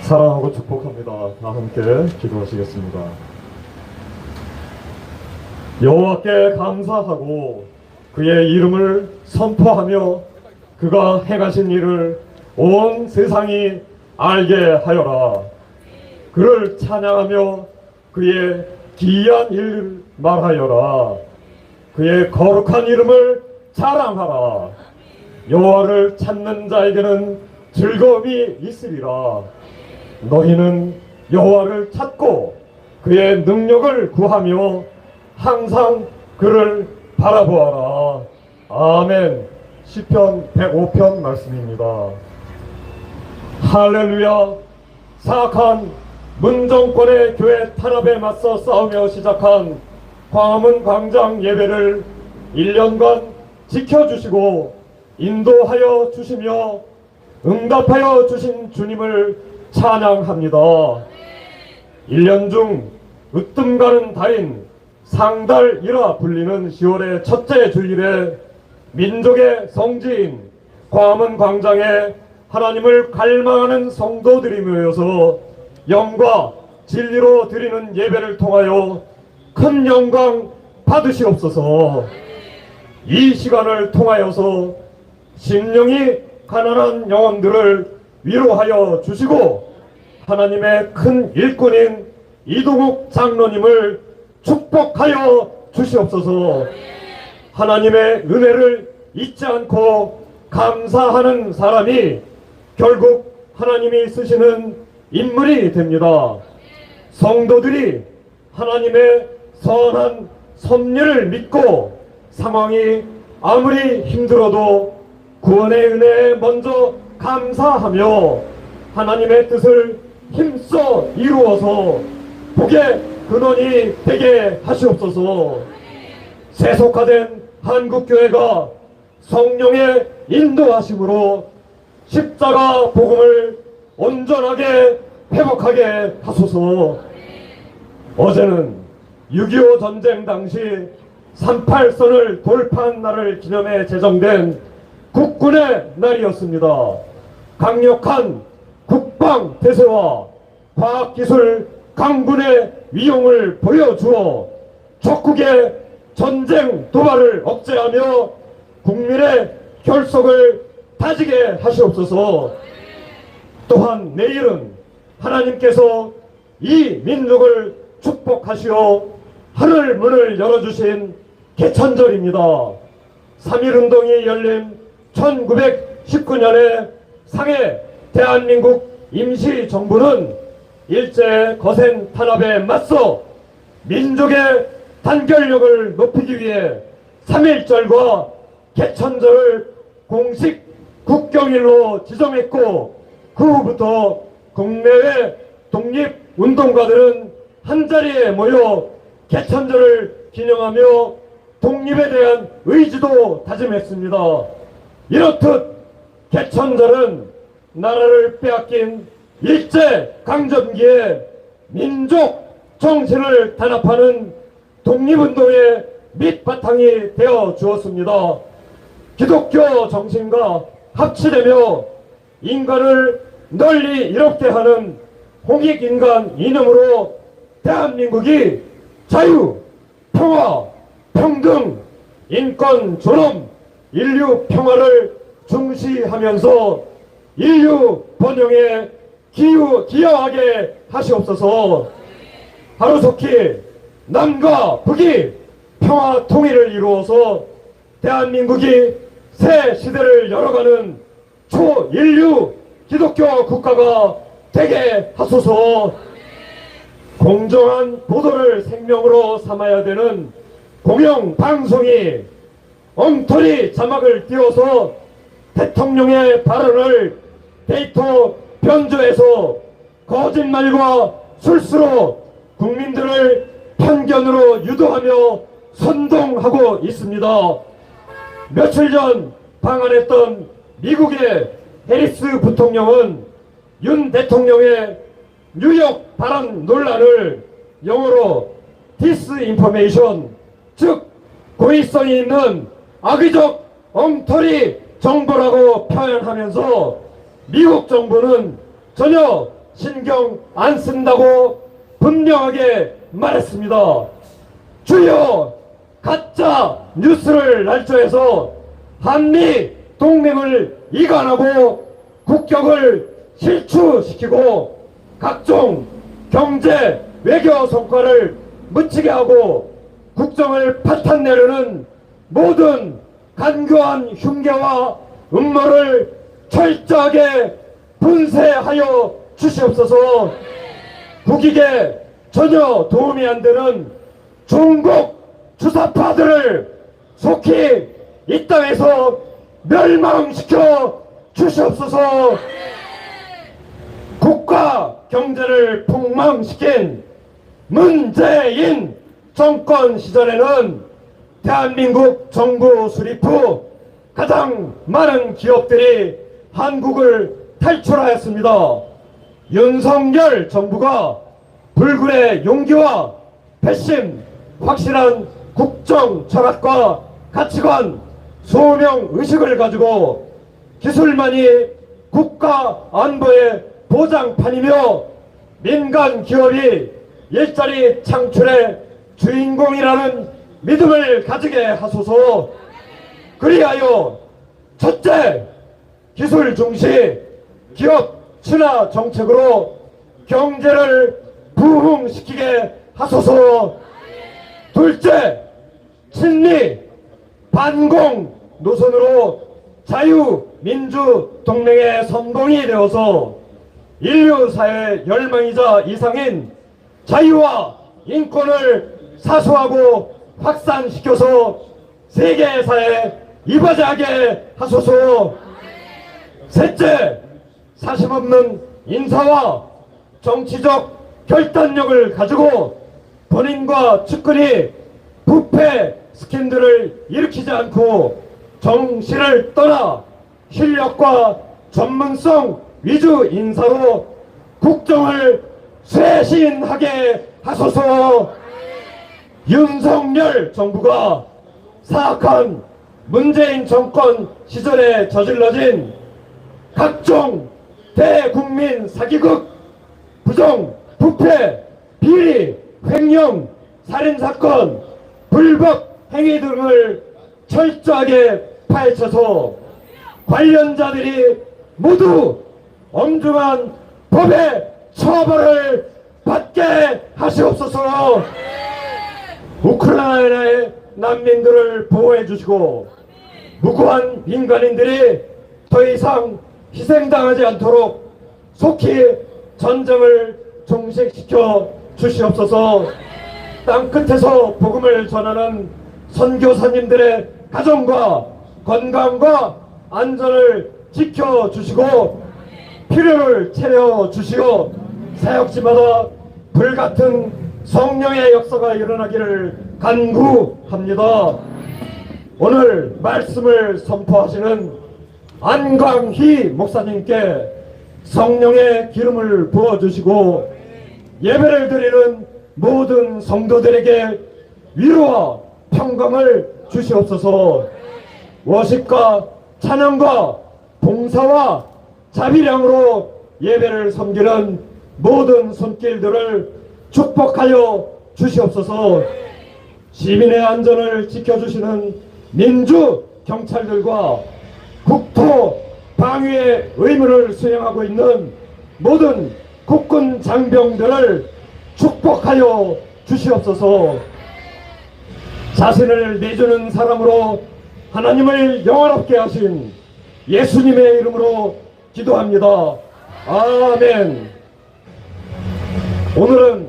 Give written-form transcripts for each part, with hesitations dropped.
사랑하고 축복합니다. 다 함께 기도하시겠습니다. 여호와께 감사하고 그의 이름을 선포하며 그가 행하신 일을 온 세상이 알게 하여라. 그를 찬양하며 그의 기이한 일을 말하여라. 그의 거룩한 이름을 자랑하라. 여호와를 찾는 자에게는 즐거움이 있으리라. 너희는 여호와를 찾고 그의 능력을 구하며 항상 그를 바라보아라. 아멘. 시편 105편 말씀입니다. 할렐루야. 사악한 문정권의 교회 탄압에 맞서 싸우며 시작한 광화문 광장 예배를 1년간 지켜주시고 인도하여 주시며 응답하여 주신 주님을 찬양합니다. 1년 중 으뜸 가는 달인 상달이라 불리는 10월의 첫째 주일에 민족의 성지인 광화문 광장에 하나님을 갈망하는 성도들이 모여서 영과 진리로 드리는 예배를 통하여 큰 영광 받으시옵소서. 이 시간을 통하여서 심령이 가난한 영혼들을 위로하여 주시고 하나님의 큰 일꾼인 이동욱 장로님을 축복하여 주시옵소서. 하나님의 은혜를 잊지 않고 감사하는 사람이 결국 하나님이 쓰시는 인물이 됩니다. 성도들이 하나님의 선한 섭리를 믿고 상황이 아무리 힘들어도 구원의 은혜에 먼저 감사하며 하나님의 뜻을 힘써 이루어서 복의 근원이 되게 하시옵소서. 세속화된 한국교회가 성령의 인도하심으로 십자가 복음을 온전하게 회복하게 하소서. 어제는 6.25 전쟁 당시 38선을 돌파한 날을 기념해 제정된 국군의 날이었습니다. 강력한 국방 태세와 과학기술 강군의 위용을 보여주어 적국의 전쟁 도발을 억제하며 국민의 결속을 다지게 하시옵소서. 또한 내일은 하나님께서 이 민족을 축복하시어 하늘 문을 열어주신 개천절입니다. 3.1운동이 열린 1919년에 상해 대한민국 임시정부는 일제 거센 탄압에 맞서 민족의 단결력을 높이기 위해 3.1절과 개천절을 공식 국경일로 지정했고 그 후부터 국내외 독립운동가들은 한자리에 모여 개천절을 기념하며 독립에 대한 의지도 다짐했습니다. 이렇듯 개천절은 나라를 빼앗긴 일제강점기에 민족 정신을 단합하는 독립운동의 밑바탕이 되어 주었습니다. 기독교 정신과 합치되며 인간을 널리 이롭게 하는 홍익인간 이념으로 대한민국이 자유, 평화, 평등, 인권, 존엄, 인류 평화를 중시하면서 인류 번영에 기여하게 하시옵소서. 하루속히 남과 북이 평화 통일을 이루어서 대한민국이 새 시대를 열어가는 초인류 기독교 국가가 되게 하소서. 공정한 보도를 생명으로 삼아야 되는 공영방송이 엉터리 자막을 띄워서 대통령의 발언을 데이터 변조해서 거짓말과 술수로 국민들을 편견으로 유도하며 선동하고 있습니다. 며칠 전 방한했던 미국의 해리스 부통령은 윤 대통령의 뉴욕 발언 논란을 영어로 디스인포메이션, 즉 고의성이 있는 악의적 엉터리 정보라고 표현하면서 미국 정부는 전혀 신경 안 쓴다고 분명하게 말했습니다. 주여, 가짜 뉴스를 날조해서 한미 동맹을 이관하고 국격을 실추시키고 각종 경제 외교 성과를 묻히게 하고 국정을 파탄내려는 모든 간교한 흉계와 음모를 철저하게 분쇄하여 주시옵소서. 국익에 전혀 도움이 안 되는 중국 주사파들을 속히 이 땅에서 멸망시켜 주시옵소서. 국가 경제를 폭망시킨 문재인 정권 시절에는 대한민국 정부 수립 후 가장 많은 기업들이 한국을 탈출하였습니다. 윤석열 정부가 불굴의 용기와 배심, 확실한 국정 철학과 가치관, 소명 의식을 가지고 기술만이 국가 안보의 보장판이며 민간 기업이 일자리 창출의 주인공이라는 믿음을 가지게 하소서. 그리하여 첫째, 기술 중시 기업 친화 정책으로 경제를 부흥시키게 하소서. 둘째, 친미 반공 노선으로 자유민주동맹의 선봉이 되어서 인류사의 열망이자 이상인 자유와 인권을 사수하고 확산시켜서 세계사에 이바지하게 하소서. 셋째, 사심없는 인사와 정치적 결단력을 가지고 본인과 측근이 부패 스캔들을 일으키지 않고 정시를 떠나 실력과 전문성 위주 인사로 국정을 쇄신하게 하소서. 윤석열 정부가 사악한 문재인 정권 시절에 저질러진 각종 대국민 사기극, 부정, 부패, 비리, 횡령, 살인사건, 불법 행위 등을 철저하게 파헤쳐서 관련자들이 모두 엄중한 법의 처벌을 받게 하시옵소서. 우크라이나의 난민들을 보호해 주시고 무고한 민간인들이 더 이상 희생당하지 않도록 속히 전쟁을 종식시켜 주시옵소서. 땅끝에서 복음을 전하는 선교사님들의 가정과 건강과 안전을 지켜주시고 필요를 채워주시어 사역지마다 불같은 성령의 역사가 일어나기를 간구합니다. 오늘 말씀을 선포하시는 안광희 목사님께 성령의 기름을 부어주시고 예배를 드리는 모든 성도들에게 위로와 평강을 주시옵소서. 워십과 찬양과 봉사와 자비량으로 예배를 섬기는 모든 손길들을 축복하여 주시옵소서. 시민의 안전을 지켜주시는 민주경찰들과 국토 방위의 의무를 수행하고 있는 모든 국군 장병들을 축복하여 주시옵소서. 자신을 내주는 사람으로 하나님을 영원롭게 하신 예수님의 이름으로 기도합니다. 아멘. 오늘은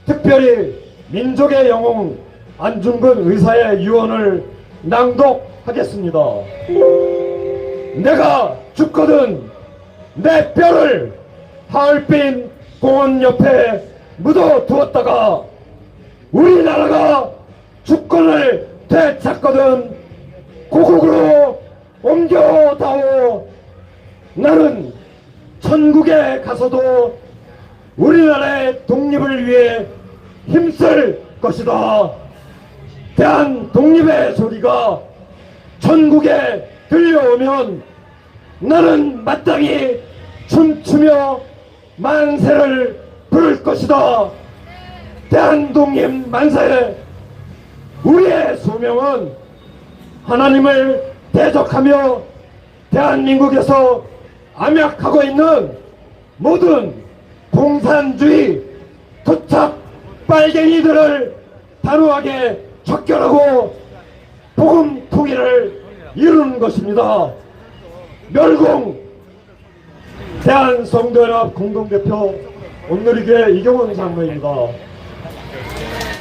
특별히 민족의 영웅 안중근 의사의 유언을 낭독하겠습니다. 내가 죽거든 내 뼈를 하얼빈 공원 옆에 묻어두었다가 우리나라가 주권을 되찾거든 고국으로 옮겨다오. 나는 천국에 가서도 우리나라의 독립을 위해 힘쓸 것이다. 대한 독립의 소리가 천국에 들려오면 나는 마땅히 춤추며 만세를 부를 것이다. 대한독립 만세. 우리의 소명은 하나님을 대적하며 대한민국에서 암약하고 있는 모든 공산주의 토착 빨갱이들을 단호하게 척결하고 복음 통일을 이루는 것입니다. 멸공 대한성도연합 공동대표 온누리교회 이경원 장로입니다.